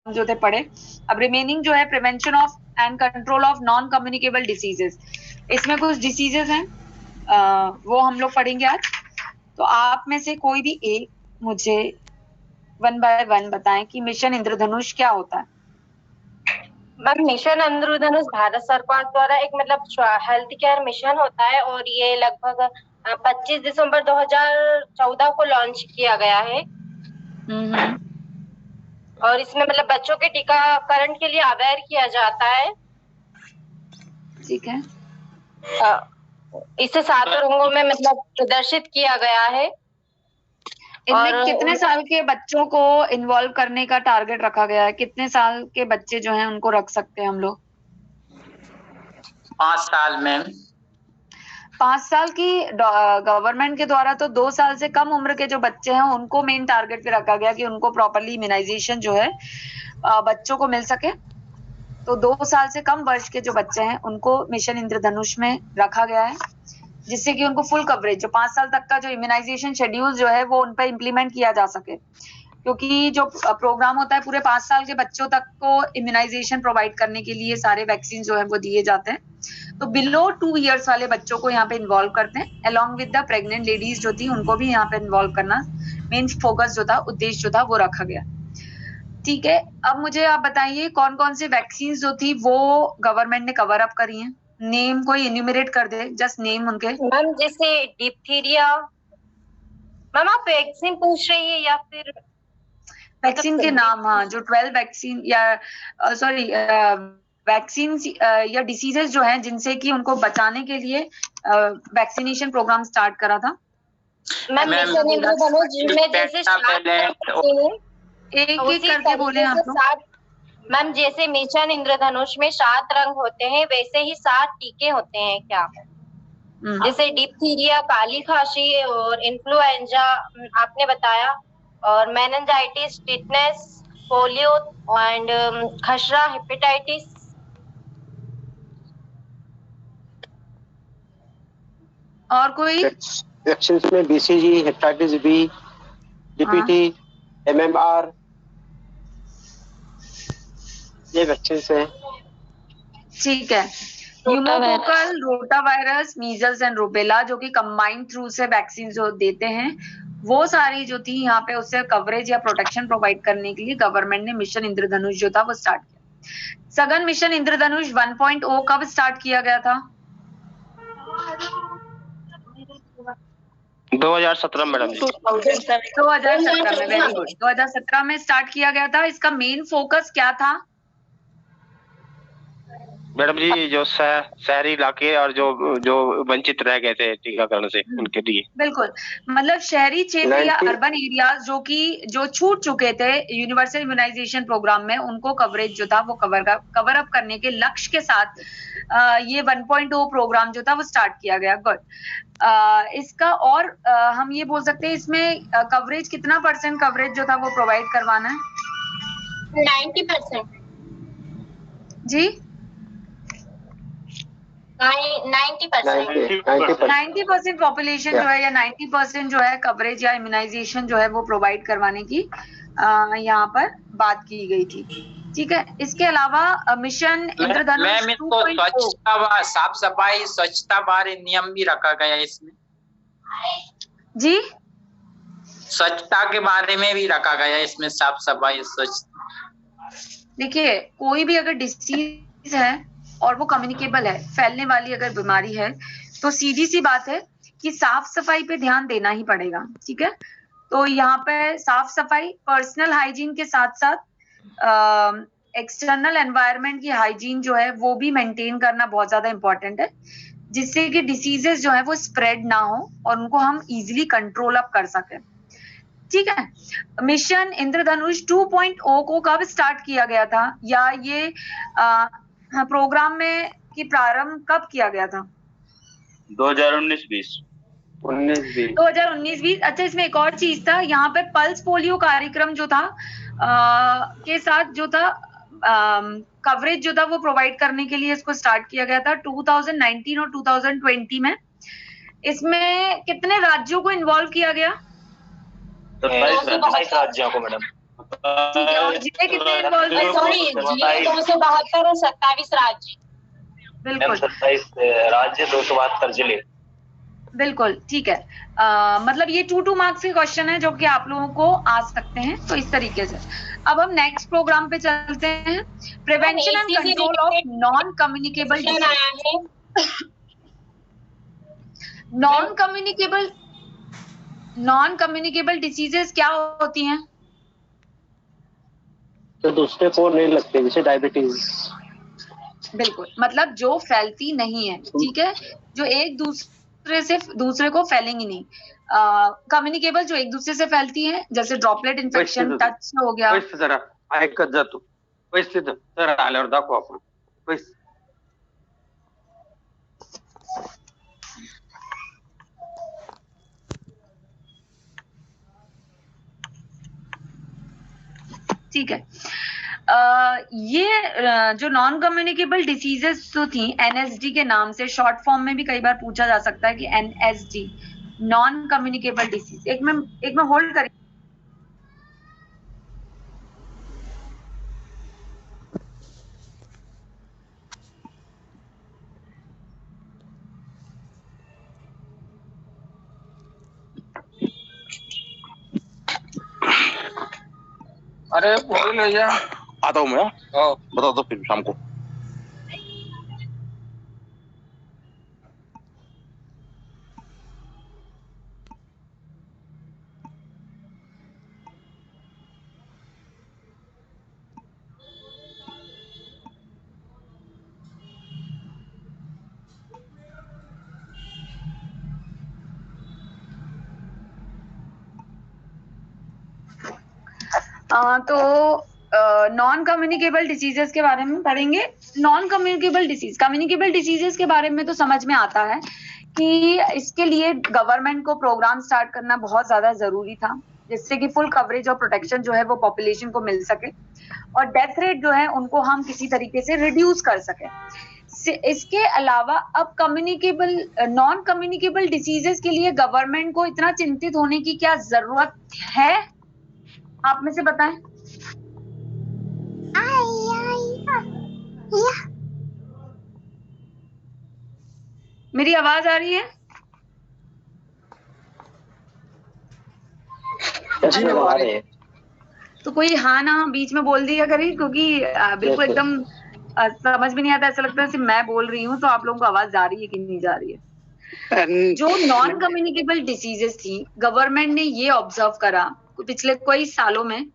जो थे पढ़े। अब रिमेनिंग जो है prevention of and control of non communicable diseases, इसमें कुछ डिसीजेस हैं वो हम लोग पढ़ेंगे आज। तो आप में से कोई भी एक मुझे 1 बाय 1 बताएं कि मिशन इंद्रधनुष क्या होता है। मैम, मिशन इंद्रधनुष भारत सरकार द्वारा एक मतलब हेल्थ केयर मिशन होता है और ये लगभग 25 दिसंबर 2014 को लॉन्च किया गया है। और इसमें मतलब बच्चों के टीकाकरण के लिए अवेयर किया जाता है। ठीक है। इसे 7 रंगों में मतलब प्रदर्शित किया गया है। इनमें कितने साल के बच्चों को इन्वॉल्व करने का टारगेट रखा गया है? कितने साल के बच्चे जो हैं उनको रख सकते हैं हम लोग? 5 साल में। 5 साल की गवर्नमेंट के द्वारा तो 2 साल से कम उम्र के जो बच्चे हैं उनको मेन टारगेट पे रखा गया कि उनको प्रॉपरली इम्यूनाइजेशन जो है बच्चों को मिल सके। तो 2 साल से कम वर्ष के जो बच्चे हैं उनको मिशन इंद्रधनुष में रखा गया है, जिससे कि उनको फुल कवरेज जो 5 साल तक का जो इम्यूनाइजेशन शेड्यूल जो है वो उन पर इम्प्लीमेंट किया जा सके। क्योंकि जो प्रोग्राम होता है पूरे 5 साल के बच्चों तक को इम्यूनाइजेशन प्रोवाइड करने के लिए सारे वैक्सीन जो है वो दिए जाते हैं। तो बिलो 2 इयर्स वाले बच्चों को यहाँ पे इन्वॉल्व करते हैं, along with the pregnant ladies जो थी उनको भी यहाँ पे इन्वॉल्व करना मेन फोकस जो था, उद्देश्य जो था वो रखा गया। ठीक है, अब मुझे आप बताइए कौन कौन सी वैक्सीन जो थी वो गवर्नमेंट ने कवर अप करी है। नेम कोई इन्यूमरेट कर दे, जस्ट नेम उनके। मैम जैसे डिप्थीरिया। मैम आप वैक्सीन पूछ रही है या फिर वैक्सीन के नाम? हाँ, जो 12 वैक्सीन या सॉरी वैक्सीन या डिसीजेस जो हैं जिनसे कि उनको बचाने के लिए वैक्सीनेशन प्रोग्राम स्टार्ट करा था। मैम मिशन इंद्रधनुष में जैसे एक एक करके बोले आप लोग। मैम जैसे मिशन इंद्रधनुष में 7 रंग होते हैं वैसे ही 7 टीके होते हैं क्या? जैसे डिप्थीरिया, काली खांसी और इन्फ्लुएंजा आपने बताया, और मेनिंजाइटिस, टिटनेस, पोलियो एंड खसरा, हेपेटाइटिस। और कोई वैक्सीन में BCG, hepatitis B, DPT, MMR, ये वैक्सीन है। ठीक है। Pneumococcal, rotavirus, measles and rubella जो कि कंबाइंड थ्रू से वैक्सीन जो देते हैं वो सारी जो थी यहाँ पे उससे कवरेज या प्रोटेक्शन प्रोवाइड करने के लिए गवर्नमेंट ने मिशन इंद्रधनुष जो था वो स्टार्ट किया। सघन मिशन इंद्रधनुष 1.0 कब स्टार्ट किया गया था? 2017 मैडम। 2017 में, वेरी गुड। 2017 में स्टार्ट किया गया था। इसका मेन फोकस क्या था मैडम जी? जो शहरी इलाके और जो वंचित रह गए थे टीकाकरण से उनके लिए। बिल्कुल, मतलब शहरी क्षेत्र या अर्बन एरियाज जो छूट चुके थे यूनिवर्सल इम्यूनाइजेशन प्रोग्राम में, उनको कवरेज जो था वो कवर अप करने के लक्ष्य के साथ ये 1.0 प्रोग्राम जो था वो स्टार्ट किया गया। गुड। इसका और हम ये बोल सकते हैं इसमें कवरेज कितना % कवरेज जो था वो प्रोवाइड करवाना है? 90%। जी 90% पॉपुलेशन जो है या 90% जो है कवरेज या इम्यूनाइजेशन जो है वो प्रोवाइड करवाने की यहाँ पर बात की गई थी। ठीक है, इसके अलावा मिशन इंद्रधनुष 2.0 साफ सफाई स्वच्छता बारे नियम भी रखा गया है इसमें। जी, स्वच्छता के बारे में भी रखा गया है इसमें, साफ सफाई स्वच्छता। देखिए, कोई भी अगर डिसीज है और वो कम्युनिकेबल है, फैलने वाली अगर बीमारी है, तो सीधी सी बात है कि साफ सफाई पे ध्यान देना ही पड़ेगा। ठीक है, तो यहाँ पे साफ सफाई, पर्सनल हाइजीन के साथ साथ एक्सटर्नल एनवायरनमेंट की हाइजीन जो है वो भी मेंटेन करना बहुत ज्यादा इंपॉर्टेंट है, जिससे कि डिसीजेस जो है वो स्प्रेड ना हो और उनको हम इजिली कंट्रोल अप कर सकें। ठीक है, मिशन इंद्रधनुष 2.0 को कब स्टार्ट किया गया था, या ये प्रोग्राम में की प्रारंभ कब किया गया था? 2019-20। 2019-20। अच्छा, इसमें एक और चीज था, यहाँ पे पल्स पोलियो कार्यक्रम जो था के साथ जो था कवरेज जो था वो प्रोवाइड करने के लिए इसको स्टार्ट किया गया था 2019 और 2020 में। इसमें कितने राज्यों को इन्वॉल्व किया गया? 27 राज्यों को मैडम। ठीक है, और जिले कितने इन्वॉल्व है? सॉरी, जिले 272 और 27 राज्य। बिल्कुल 27 राज्य, 272 जिले। बिल्कुल ठीक है। मतलब ये 2 मार्क्स के क्वेश्चन है जो कि आप लोगों को आ सकते हैं, तो इस तरीके से। अब हम नेक्स्ट प्रोग्राम पे चलते हैं। Prevention and control of non communicable diseases क्या होती हैं? तो दूसरे को नहीं लगते, जैसे डायबिटीज। बिल्कुल, मतलब जो फैलती नहीं है, ठीक है, जो एक दूसरे को फैलेंगी नहीं। कम्युनिकेबल जो एक दूसरे से फैलती है, जैसे ड्रॉपलेट इन्फेक्शन, टच से हो गया। जरा ऐकत जातो परिस्थिती तर आल्यावर दाखवू आपण। ठीक है, ये जो नॉन कम्युनिकेबल डिसीजेस जो थी एनएसडी के नाम से, शॉर्ट फॉर्म में भी कई बार पूछा जा सकता है कि एनएसडी, नॉन कम्युनिकेबल डिसीज। एक में होल्ड करिए। अरे बोल भैया, आता हूँ मैं। बता दो फिर शाम को। तो नॉन कम्युनिकेबल डिसीजेस के बारे में पढ़ेंगे। नॉन कम्युनिकेबल डिसीजेस के बारे में तो समझ में आता है कि इसके लिए गवर्नमेंट को प्रोग्राम स्टार्ट करना बहुत ज्यादा जरूरी था, जिससे कि फुल कवरेज और प्रोटेक्शन जो है वो पॉपुलेशन को मिल सके, और डेथ रेट जो है उनको हम किसी तरीके से रिड्यूस कर सके। इसके अलावा अब नॉन कम्युनिकेबल डिसीजेस के लिए गवर्नमेंट को इतना चिंतित होने की क्या जरूरत है, आप में से बताएं। मेरी आवाज आ रही है? तो कोई हाँ ना बीच में बोल दिया करें, क्योंकि बिल्कुल एकदम समझ में नहीं आता, ऐसा लगता है सिर्फ मैं बोल रही हूँ, तो आप लोगों को आवाज जा रही है कि नहीं जा रही है। जो नॉन कम्युनिकेबल डिसीजेस थी, गवर्नमेंट ने ये ऑब्जर्व करा पिछले कई सालों में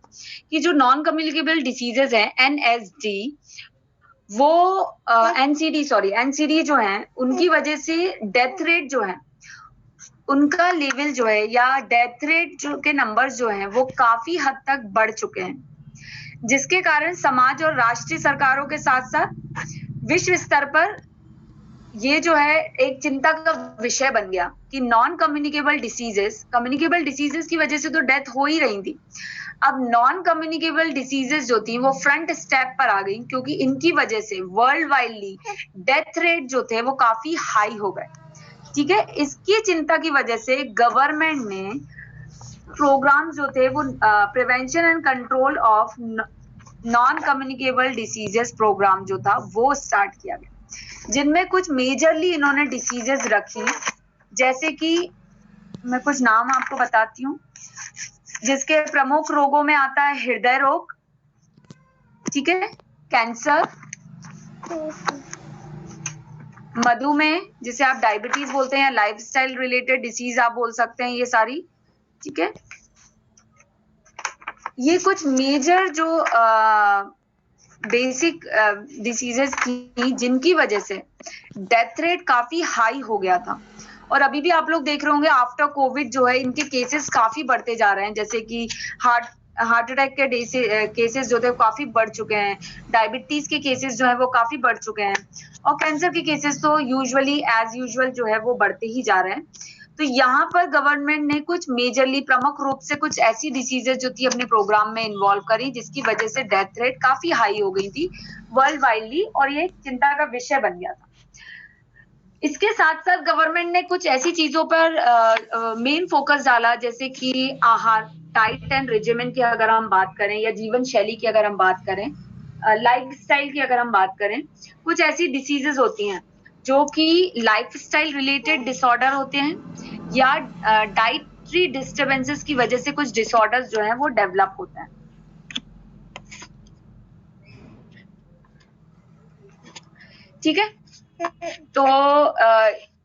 कि जो नॉन कम्युनिकेबल डिसीजेस हैं एनएसडी, वो एनसीडी जो है, उनकी वजह से डेथ रेट जो है उनका लेवल जो है, या डेथ रेट जो के नंबर्स जो हैं वो काफी हद तक बढ़ चुके हैं, जिसके कारण समाज और राष्ट्रीय सरकारों के साथ साथ विश्व स्तर पर ये जो है एक चिंता का विषय बन गया कि नॉन कम्युनिकेबल डिसीजेस की वजह से तो डेथ हो ही रही थी, अब नॉन कम्युनिकेबल डिसीजेस जो थी वो फ्रंट स्टेप पर आ गई, क्योंकि इनकी वजह से वर्ल्ड वाइडली डेथ रेट जो थे वो काफी हाई हो गए। ठीक है, इसकी चिंता की वजह से गवर्नमेंट ने प्रोग्राम जो थे वो prevention and control of non communicable diseases programme जो था वो स्टार्ट किया गया, जिनमें कुछ मेजरली इन्होंने डिसीजेस रखी, जैसे कि मैं कुछ नाम आपको बताती हूँ, जिसके प्रमुख रोगों में आता है हृदय रोग, ठीक है, कैंसर, मधुमेह जिसे आप डायबिटीज बोलते हैं, लाइफस्टाइल रिलेटेड डिसीज आप बोल सकते हैं, ये सारी, ठीक है। ये कुछ मेजर जो बेसिक डिसीजेस थी जिनकी वजह से डेथ रेट काफी हाई हो गया था, और अभी भी आप लोग देख रहे होंगे आफ्टर कोविड जो है इनके केसेस काफी बढ़ते जा रहे हैं, जैसे कि हार्ट अटैक के केसेस जो थे काफी बढ़ चुके हैं, डायबिटीज के केसेस जो है वो काफी बढ़ चुके हैं, और कैंसर के केसेस तो यूजुअली एज यूजुअल जो है वो बढ़ते ही जा रहे हैं। तो यहाँ पर गवर्नमेंट ने कुछ मेजरली प्रमुख रूप से कुछ ऐसी डिसीजेस जो थी अपने प्रोग्राम में इन्वॉल्व करी, जिसकी वजह से डेथ रेट काफी हाई हो गई थी वर्ल्ड वाइडली, और ये चिंता का विषय बन गया था। इसके साथ साथ गवर्नमेंट ने कुछ ऐसी चीजों पर मेन फोकस डाला, जैसे कि आहार, डाइट एंड रेजिमेंट की अगर हम बात करें या जीवन शैली की अगर हम बात करें, लाइफस्टाइल की अगर हम बात करें, कुछ ऐसी डिसीजेस होती हैं जो कि लाइफस्टाइल रिलेटेड डिसऑर्डर होते हैं या डाइटरी डिस्टरबेंसेस की वजह से कुछ डिसऑर्डर्स जो हैं वो डेवलप होते हैं। ठीक है, तो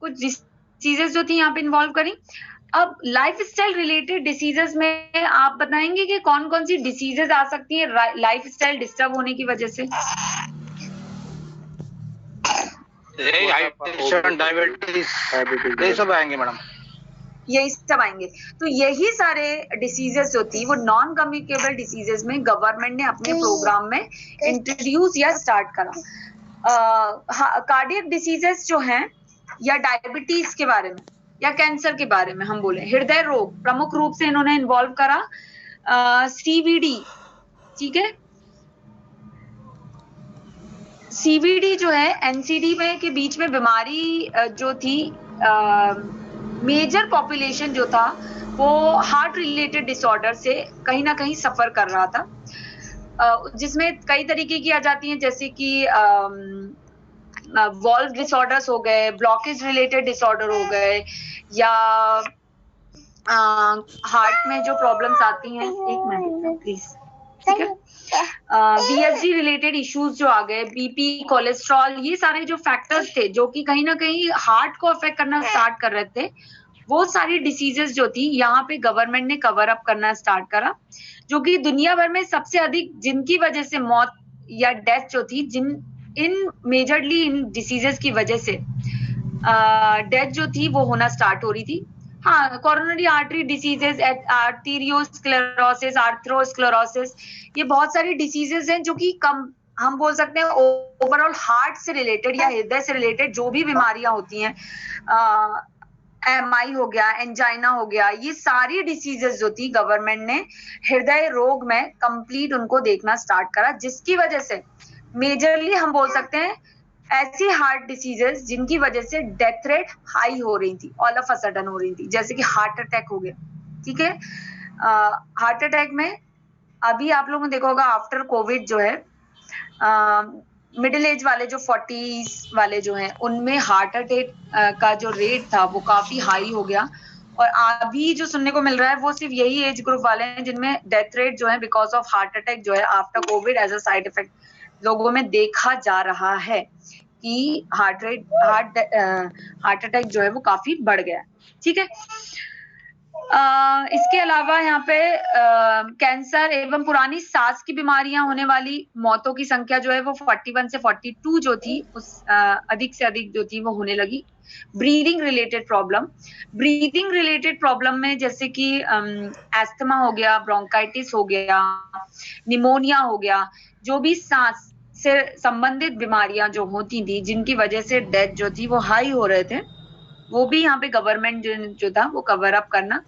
कुछ डिसीजेस जो थी यहाँ पे इन्वॉल्व करी। अब लाइफस्टाइल रिलेटेड डिसीजेस में आप बताएंगे कि कौन कौन सी डिसीजेस आ सकती हैं लाइफस्टाइल डिस्टर्ब होने की वजह से? डायबिटीज ये सब आएंगे मैडम, यही सब आएंगे। तो यही सारे डिसीजेस जो थी वो नॉन कम्युनिकेबल डिसीजेस में गवर्नमेंट ने अपने प्रोग्राम में इंट्रोड्यूस या स्टार्ट करा। कार्डियक डिसीजेस जो हैं या डायबिटीज के बारे में या कैंसर के बारे में हम बोले, हृदय रोग प्रमुख रूप से इन्होंने इन्वॉल्व करा, सीवीडी, ठीक है, सीवीडी जो है एनसीडी में के बीच में बीमारी जो थी, मेजर पॉपुलेशन जो था वो हार्ट रिलेटेड डिसऑर्डर से कहीं ना कहीं सफर कर रहा था, जिसमें कई तरीके की आ जाती हैं, जैसे कि वॉल्व डिसऑर्डर्स हो गए, ब्लॉकेज रिलेटेड डिसऑर्डर हो गए, या हार्ट में जो प्रॉब्लम्स आती हैं, एक मिनट प्लीज, ठीक है, VSD रिलेटेड इश्यूज जो आ गए, बीपी, कोलेस्ट्रॉल, ये सारे जो फैक्टर्स थे जो कि कहीं ना कहीं हार्ट को अफेक्ट करना स्टार्ट कर रहे थे, वो सारी डिसीजेस जो थी यहाँ पे गवर्नमेंट ने कवर अप करना स्टार्ट करा, जो कि दुनिया भर में सबसे अधिक जिनकी वजह से मौत या डेथ जो थी, इन मेजरली इन डिसीजेस की वजह से डेथ जो थी वो होना स्टार्ट हो रही थी। हाँ, कोरोनरी आर्टरी डिसीजेस, आर्टीरियोस्क्लेरोसिस, आर्थ्रोस्क्लेरोसिस, ये बहुत सारी डिसीजेस हैं जो कि कम हम बोल सकते हैं ओवरऑल हार्ट से रिलेटेड या हृदय से रिलेटेड जो भी बीमारियां होती हैं, MI हो गया, एंजाइना हो गया, ये सारी डिसीजेस जो थी गवर्नमेंट ने हृदय रोग में कंप्लीट उनको देखना स्टार्ट करा, जिसकी वजह से मेजरली हम बोल सकते हैं ऐसी हार्ट डिसीजेस जिनकी वजह से डेथ रेट हाई हो रही थी, ऑल ऑफ अ सडन हो रही थी, जैसे कि हार्ट अटैक हो गया, ठीक है। हार्ट अटैक में अभी आप लोगों ने देखा होगा आफ्टर कोविड जो है, मिडिल एज वाले जो 40s वाले जो हैं उनमें हार्ट अटैक का जो रेट था वो काफी हाई हो गया, और अभी जो सुनने को मिल रहा है वो सिर्फ यही एज ग्रुप वाले हैं जिनमें डेथ रेट जो है बिकॉज ऑफ हार्ट अटैक जो है after COVID as a side effect लोगों में देखा जा रहा है कि हार्ट अटैक जो है वो काफी बढ़ गया है, ठीक है। इसके अलावा यहाँ पे कैंसर एवं पुरानी सांस की बीमारियां होने वाली मौतों की संख्या जो है वो 41 से 42 जो थी उस अधिक से अधिक जो थी वो होने लगी। ब्रीदिंग रिलेटेड प्रॉब्लम में जैसे कि एस्थमा हो गया, ब्रोंकाइटिस हो गया, निमोनिया हो गया, जो भी सांस से संबंधित बीमारियां जो होती थी जिनकी वजह से डेथ जो थी वो हाई हो रहे थे, वो भी यहाँ पे गवर्नमेंट जो था वो कवर अप करना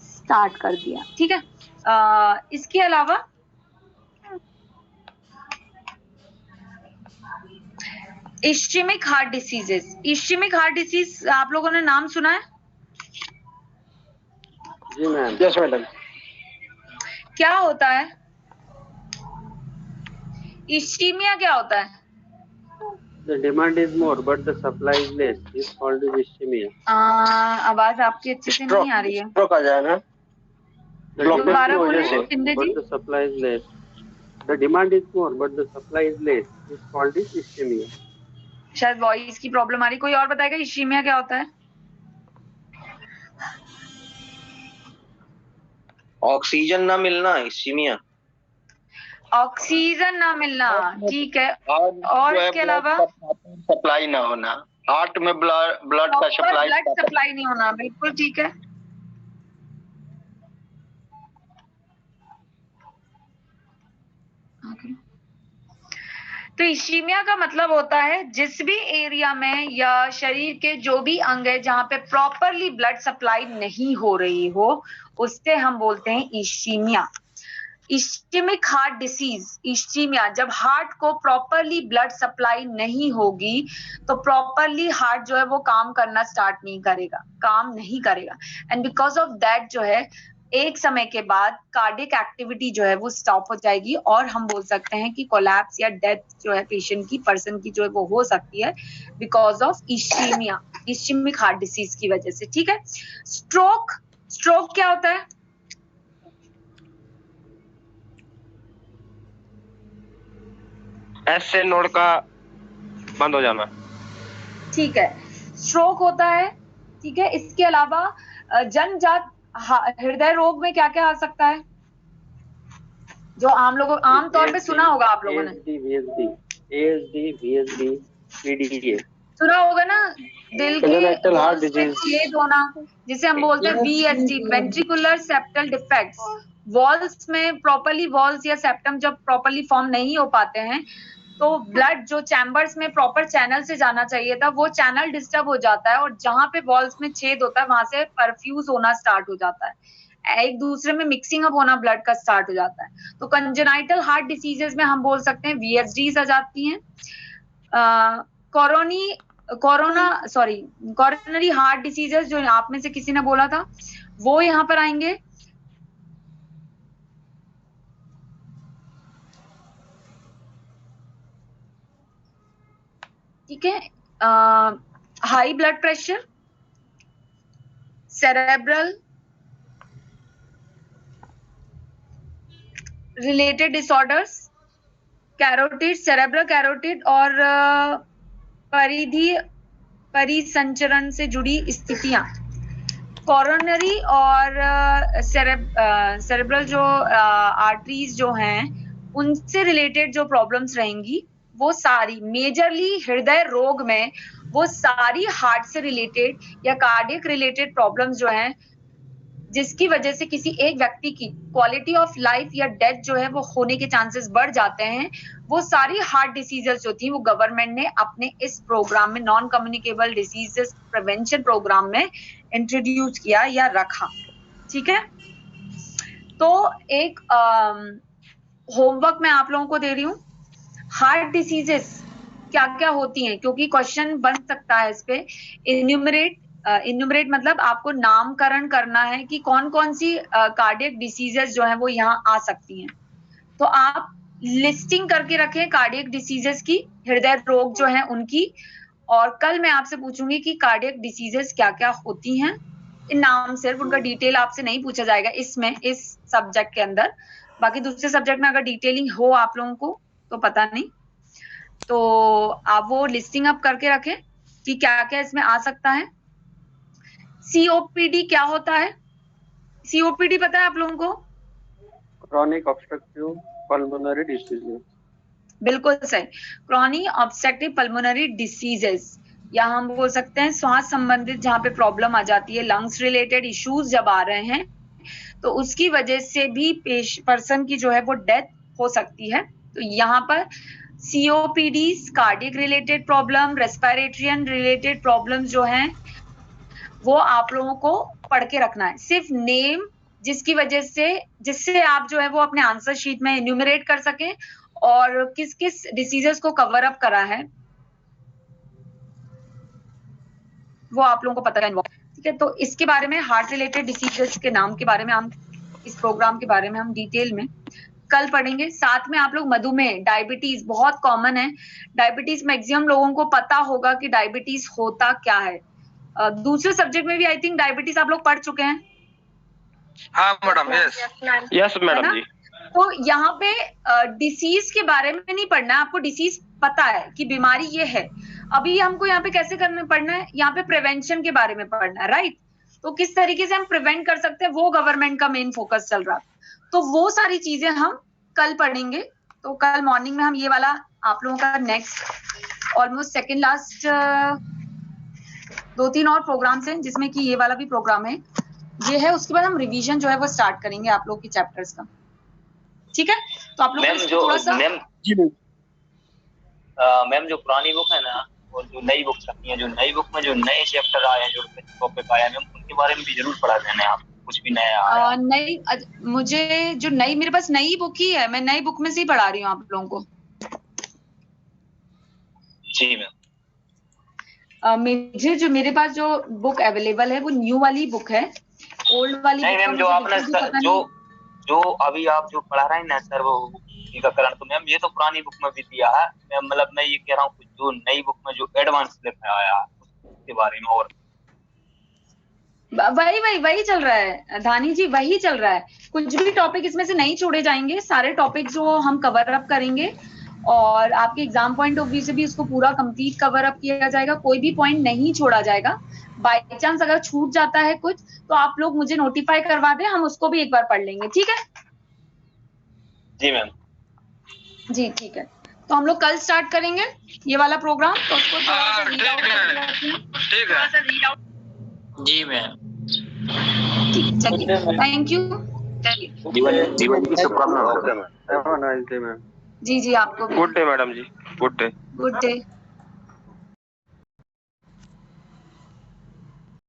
स्टार्ट कर दिया, ठीक है। इसके अलावा इश्केमिक हार्ट डिसीज आप लोगों ने नाम सुना है? जी मैम। Yes madam. क्या होता है इश्केमिया? क्या होता है? The demand is more but the supply is less. It's called ischemia. आवाज आपकी अच्छे से नहीं आ रही है। स्ट्रोक आ जाए ना, दोबारा बोलिए शिंदे जी। But the supply is less. The demand is more but the supply is less. It's called ischemia. शायद वॉइस की प्रॉब्लम आ रही, कोई और बताएगा इश्केमिया क्या होता है? ऑक्सीजन ना मिलना इस्कीमिया। ऑक्सीजन ना मिलना, ठीक है। और इसके अलावा सप्लाई ना होना, हार्ट में ब्लड का सप्लाई नहीं होना, बिल्कुल ठीक है। तो इश्केमिया का मतलब होता है जिस भी एरिया में या शरीर के जो भी अंग है जहाँ पे प्रॉपरली ब्लड सप्लाई नहीं हो रही हो उससे हम बोलते हैं इश्केमिया। इश्केमिक हार्ट डिसीज, इश्केमिया, जब हार्ट को प्रॉपरली ब्लड सप्लाई नहीं होगी तो प्रॉपरली हार्ट जो है वो काम करना स्टार्ट नहीं करेगा, काम नहीं करेगा, एंड बिकॉज ऑफ दैट जो है एक समय के बाद कार्डियक एक्टिविटी जो है वो स्टॉप हो जाएगी और हम बोल सकते हैं कि कोलैप्स या डेथ जो है पेशेंट की, पर्सन की जो है वो हो सकती है because of ischemia, ischemic heart disease की वजह से। ठीक है। स्ट्रोक क्या होता है? ऐसे नोड का बंद हो जाना। ठीक है, स्ट्रोक होता है। ठीक है। इसके अलावा जन्मजात हृदय रोग में क्या क्या आ सकता है जो आमतौर पे सुना होगा आप लोगों ने? सुना होगा ना, दिल के वॉल्स में छेद होना, जिसे हम बोलते हैं VSD, ventricular septal defects. Walls में प्रॉपर्ली, वॉल्स या सेप्टम जब प्रॉपर्ली फॉर्म नहीं हो पाते हैं तो ब्लड जो चैम्बर्स में प्रॉपर चैनल से जाना चाहिए था वो चैनल डिस्टर्ब हो जाता है और जहां पे वॉल्स में छेद होता है वहां से परफ्यूज होना स्टार्ट हो जाता है, एक दूसरे में मिक्सिंग अप होना ब्लड का स्टार्ट हो जाता है। तो कंजेनाइटल हार्ट डिसीजेस में हम बोल सकते हैं VSDs आ जाती हैं। कोरोनरी हार्ट डिसीजेस जो आप में से किसी ने बोला था वो यहाँ पर आएंगे। ठीक है। High blood pressure, cerebral related disorders, carotid, cerebral carotid और परिसंचरण से जुड़ी स्थितियां, कोरोनरी और सेरेब्रल जो आर्टरीज जो हैं उनसे रिलेटेड जो प्रॉब्लम्स रहेंगी वो सारी मेजरली हृदय रोग में वो सारी हार्ट से रिलेटेड या कार्डियक रिलेटेड प्रॉब्लम्स जो हैं जिसकी वजह से किसी एक व्यक्ति की क्वालिटी ऑफ लाइफ या डेथ जो है वो होने के चांसेस बढ़ जाते हैं, वो सारी हार्ट डिसीजेस जो थी वो गवर्नमेंट ने अपने इस प्रोग्राम में, non communicable diseases prevention programme में इंट्रोड्यूस किया या रखा। ठीक है। तो एक होमवर्क मैं आप लोगों को दे रही हूँ, हार्ट डिसीजेस क्या क्या होती हैं, क्योंकि क्वेश्चन बन सकता है इस पे। इन्यूमरेट मतलब आपको नामकरण करना है कि कौन कौन सी कार्डियक डिसीजेस जो है वो यहाँ आ सकती हैं। तो आप लिस्टिंग करके रखें कार्डियक डिसीजेस की, हृदय रोग जो है उनकी, और कल मैं आपसे पूछूंगी कि कार्डियक डिसीजेस क्या क्या होती हैं। इन नाम सिर्फ, उनका डिटेल आपसे नहीं पूछा जाएगा इसमें, इस सब्जेक्ट के अंदर। बाकी दूसरे सब्जेक्ट में अगर डिटेलिंग हो आप लोगों को तो पता नहीं, तो आप वो लिस्टिंग अप करके रखें कि क्या क्या इसमें आ सकता है। COPD क्या होता है? COPD पता है आप लोगों को? Chronic obstructive pulmonary disease. बिल्कुल सही, क्रॉनिक ऑब्स्ट्रक्टिव पल्मोनरी डिसीजेस, या हम बोल सकते हैं श्वास संबंधित जहाँ पे प्रॉब्लम आ जाती है, लंग्स रिलेटेड इश्यूज जब आ रहे हैं तो उसकी वजह से भी पर्सन की जो है वो डेथ हो सकती है। तो यहाँ पर COPD, cardiac related problem, respiratory related problem जो हैं वो आप लोगों को पढ़ के रखना है, सिर्फ नेम जिसकी वजह से, जिससे आप जो है वो अपने आंसर शीट में इन्यूमरेट कर सकें और किस किस डिसीजेस को कवर अप करा है वो आप लोगों को पता है। ठीक है। तो इसके बारे में, हार्ट रिलेटेड डिसीजेस के नाम के बारे में हम इस प्रोग्राम के बारे में हम डिटेल में कल पढ़ेंगे। साथ में आप लोग मधुमेह, डायबिटीज बहुत कॉमन है, डायबिटीज मैक्सिमम लोगों को पता होगा कि डायबिटीज होता क्या है। दूसरे सब्जेक्ट में भी आई थिंक डायबिटीज आप लोग पढ़ चुके हैं। हाँ मैडम, यस मैडम जी। तो यहाँ पे डिसीज के बारे में नहीं पढ़ना है आपको, डिसीज पता है कि बीमारी ये है। अभी हमको यहाँ पे कैसे पढ़ना है, यहाँ पे प्रिवेंशन के बारे में पढ़ना है, राइट? तो किस तरीके से हम प्रिवेंट कर सकते हैं वो गवर्नमेंट का मेन फोकस चल रहा है। तो वो सारी चीजें हम कल पढ़ेंगे। तो कल मॉर्निंग में हम ये वाला आप लोगों का नेक्स्ट ऑलमोस्ट सेकेंड लास्ट 2-3 और प्रोग्राम्स हैं जिसमें कि ये वाला भी प्रोग्राम है, ये है। उसके बाद हम रिवीजन जो है वो स्टार्ट करेंगे आप लोग के चैप्टर्स का। ठीक है। तो आप लोग थोड़ा सा मैम जो पुरानी बुक है ना और जो नई बुक रखी है, जो नई बुक में जो नए चैप्टर आए हैं, जो टॉपिक आया है, उनके बारे में भी जरूर पढ़ा देना आप, कुछ भी नया आया। नई, मुझे जो नई, मेरे पास नई बुक ही है, मैं नई बुक में से ही पढ़ा रही हूँ आप लोगों को। जी मैम। मुझे जो मेरे पास जो बुक अवेलेबल है वो न्यू वाली बुक है, ओल्ड वाली नहीं मैम, जो आपने जो अभी आप जो पढ़ा रहे हैं ना सर, वो टीकाकरण, तो मैम ये तो पुरानी बुक में भी दिया है मैम, मतलब मैं ये कह रहा हूँ जो नई बुक में जो एडवांस लिखा आया उसके बारे में, और वही चल रहा है धानी जी, वही चल रहा है। कुछ भी टॉपिक इसमें से नहीं छोड़े जाएंगे, सारे टॉपिक जो हम कवर अप करेंगे और आपके एग्जाम पॉइंट ऑफ व्यू से भी इसको पूरा कंप्लीट कवर अप किया जाएगा, कोई भी पॉइंट नहीं छोड़ा जाएगा। बाय चांस अगर छूट जाता है कुछ तो आप लोग मुझे नोटिफाई करवा दें, हम उसको भी एक बार पढ़ लेंगे, ठीक है? जी मैम। जी ठीक है, तो हम लोग कल स्टार्ट करेंगे ये वाला प्रोग्राम, तो उसको ठीक है जी मैम। ठीक, चलिए, थैंक यू। जीवन की शुभकामनाएं मैम। जी जी आपको गुड डे मैडम जी, गुड डे। Good day.